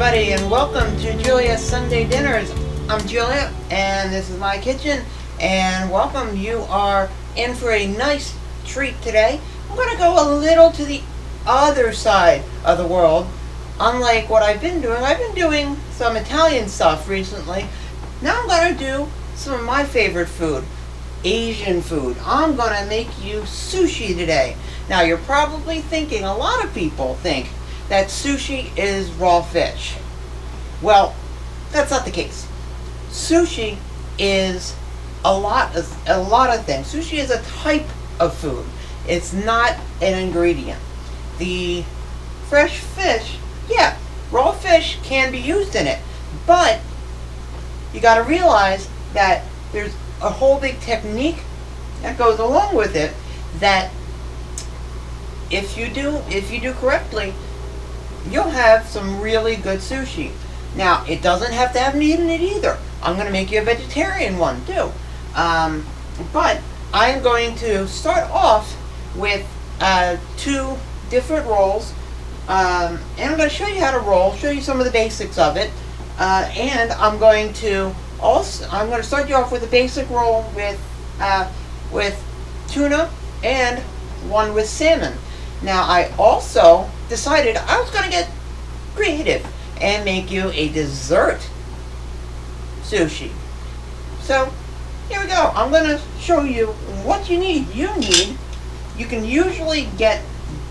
everybody, and welcome to Julia's Sunday Dinners. I'm Julia, and this is my kitchen, and welcome. You are in for a nice treat today. I'm going to go a little to the other side of the world. Unlike what I've been doing some Italian stuff recently. Now I'm going to do some of my favorite food, Asian food. I'm going to make you sushi today. Now you're probably thinking, a lot of people think, that sushi is raw fish. Well, that's not the case. Sushi is a lot of things. Sushi is a type of food. It's not an ingredient. The fresh fish, yeah, raw fish can be used in it, but you got to realize that there's a whole big technique that goes along with it. That if you do correctly, you'll have some really good sushi. Now, it doesn't have to have meat in it either. I'm going to make you a vegetarian one too. But I'm going to start off with two different rolls. And I'm going to show you how to roll, show you some of the basics of it. And I'm going to start you off with a basic roll with tuna and one with salmon. Now, I also decided I was going to get creative and make you a dessert sushi. So, here we go. I'm going to show you what you need. You can usually get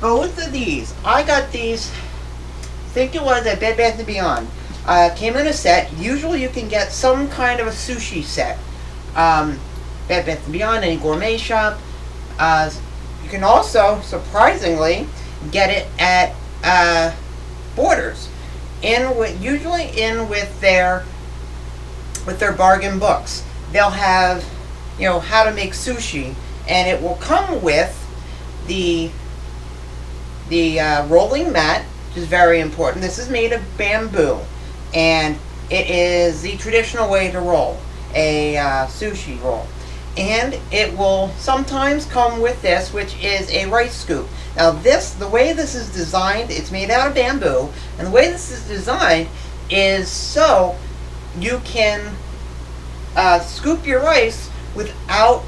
both of these. I got these, I think it was at Bed Bath & Beyond. Came in a set. Usually you can get some kind of a sushi set. Bed Bath & Beyond, any gourmet shop. You can also, surprisingly, get it at Borders, usually with their bargain books. They'll have, how to make sushi, and it will come with the rolling mat, which is very important. This is made of bamboo, and it is the traditional way to roll a sushi roll. And it will sometimes come with this, which is a rice scoop. Now the way this is designed, it's made out of bamboo, and the way this is designed is so you can scoop your rice without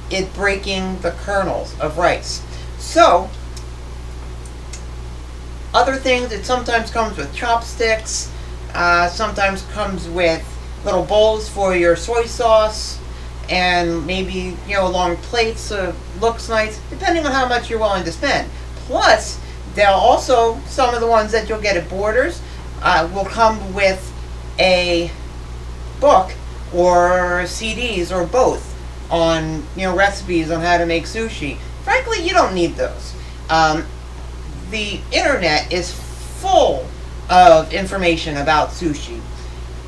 it breaking the kernels of rice. So, other things, it sometimes comes with chopsticks, sometimes comes with little bowls for your soy sauce, and maybe, long plates, so it looks nice, depending on how much you're willing to spend. Plus, they'll also, some of the ones that you'll get at Borders, will come with a book or CDs or both on, recipes on how to make sushi. Frankly, you don't need those. The internet is full of information about sushi.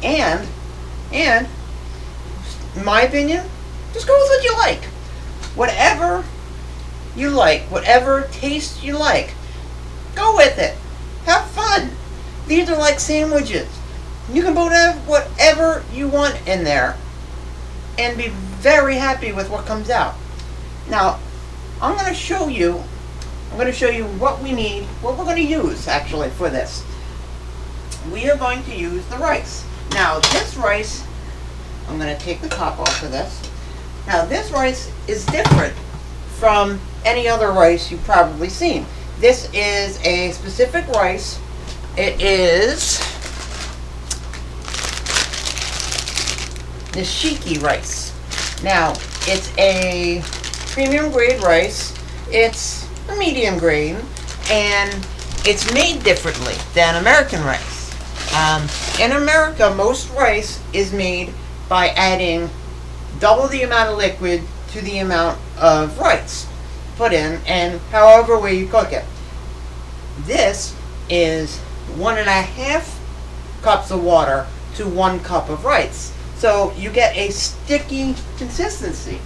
And in my opinion, just go with what you like. Whatever you like, whatever taste you like, go with it. Have fun. These are like sandwiches. You can put whatever you want in there and be very happy with what comes out. Now, I'm going to show you what we need, what we're going to use actually for this. We are going to use the rice. Now, this rice, I'm going to take the top off of this. Now, this rice is different from any other rice you've probably seen. This is a specific rice. It is Nishiki rice. Now, it's a premium grade rice. It's a medium grade, and it's made differently than American rice. In America, most rice is made by adding double the amount of liquid to the amount of rice put in, and however way you cook it. This is 1.5 cups of water to 1 cup of rice. So you get a sticky consistency.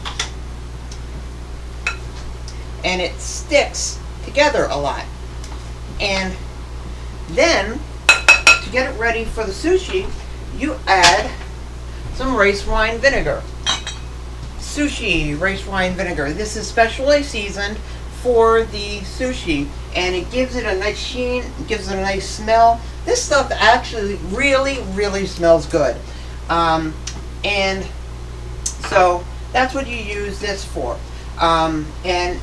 And it sticks together a lot. And then, to get it ready for the sushi, you add some rice wine vinegar. Sushi rice wine vinegar. This is specially seasoned for the sushi, and it gives it a nice sheen, it gives it a nice smell. This stuff actually really smells good. And so that's what you use this for. And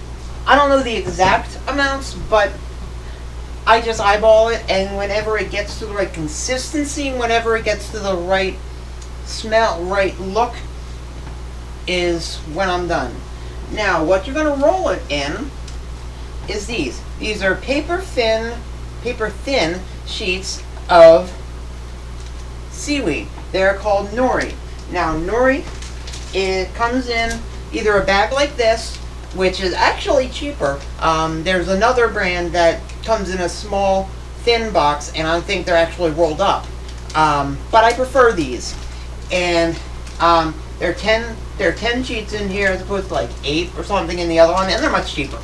I don't know the exact amounts, but I just eyeball it, and whenever it gets to the right consistency, whenever it gets to the right smell, right look, is when I'm done. Now, what you're going to roll it in is these. These are paper thin sheets of seaweed. They're called nori. Now, nori, it comes in either a bag like this, which is actually cheaper. There's another brand that comes in a small, thin box, and I think they're actually rolled up. But I prefer these. And there are 10 sheets in here as opposed to like 8 or something in the other one, and they're much cheaper.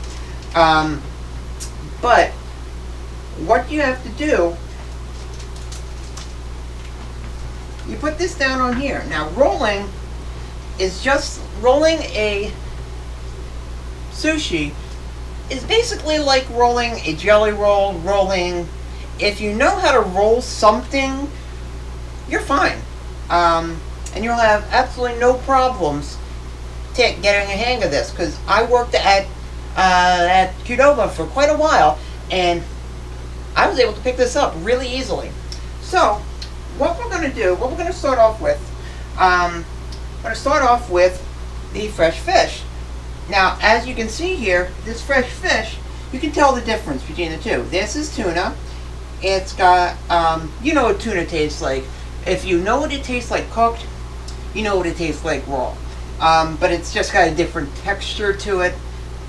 But what you have to do, you put this down on here. Now, rolling is just rolling a sushi is basically like rolling a jelly roll, if you know how to roll something, you're fine. And you'll have absolutely no problems getting a hang of this, because I worked at Qdoba for quite a while, and I was able to pick this up really easily. So, what we're going to do, what we're going to start off with, I'm going to start off with the fresh fish. Now, as you can see here, this fresh fish, you can tell the difference between the two. This is tuna. It's got, you know what tuna tastes like. If you know what it tastes like cooked, you know what it tastes like raw. But it's just got a different texture to it.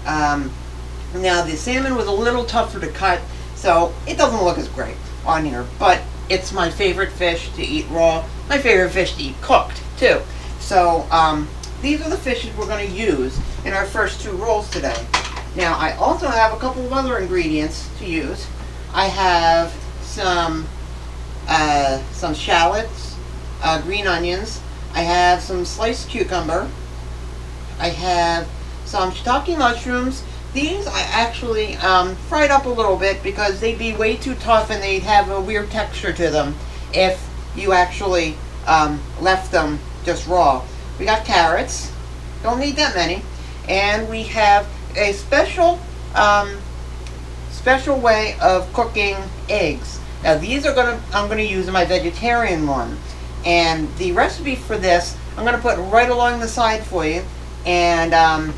Now, the salmon was a little tougher to cut, so it doesn't look as great on here. But it's my favorite fish to eat raw. My favorite fish to eat cooked, too. So, these are the fishes we're going to use in our first 2 rolls today. Now, I also have a couple of other ingredients to use. I have some shallots, green onions. I have some sliced cucumber. I have some shiitake mushrooms. These I actually fried up a little bit because they'd be way too tough and they'd have a weird texture to them if you actually left them just raw. We got carrots, don't need that many, and we have a special way of cooking eggs. Now these are I'm gonna use in my vegetarian one, and the recipe for this I'm gonna put right along the side for you, and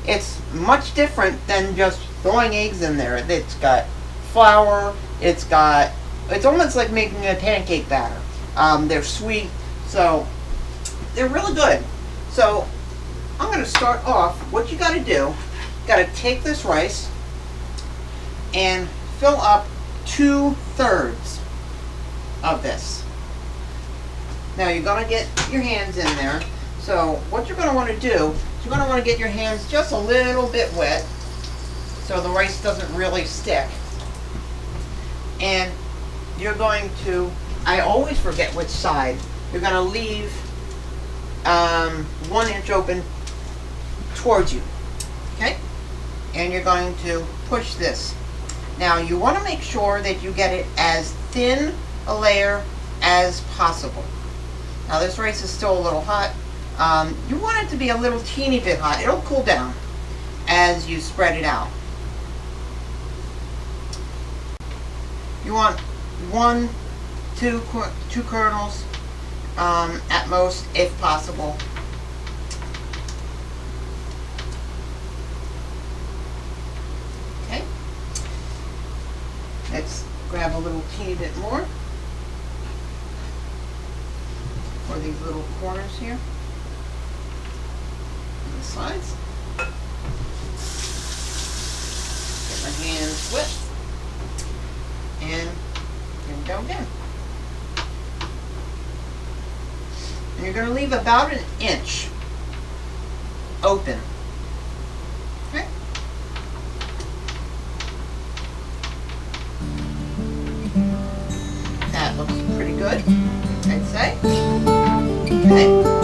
it's much different than just throwing eggs in there. It's got flour, it's almost like making a pancake batter. They're sweet, so they're really good. So I'm going to start off. What you got to do, you got to take this rice and fill up 2/3 of this. Now you're going to get your hands in there. So what you're going to want to do is you're going to want to get your hands just a little bit wet so the rice doesn't really stick. And you're going to, I always forget which side, you're going to leave 1 inch open towards you, okay? And you're going to push this. Now you want to make sure that you get it as thin a layer as possible. Now this rice is still a little hot. You want it to be a little teeny bit hot. It'll cool down as you spread it out. You want 1, 2 kernels at most, if possible. Okay. Let's grab a little teeny bit more for these little corners here on the sides. Get my hands wet. And here we go again. And you're going to leave about 1 inch open. Okay? That looks pretty good, I'd say. Okay.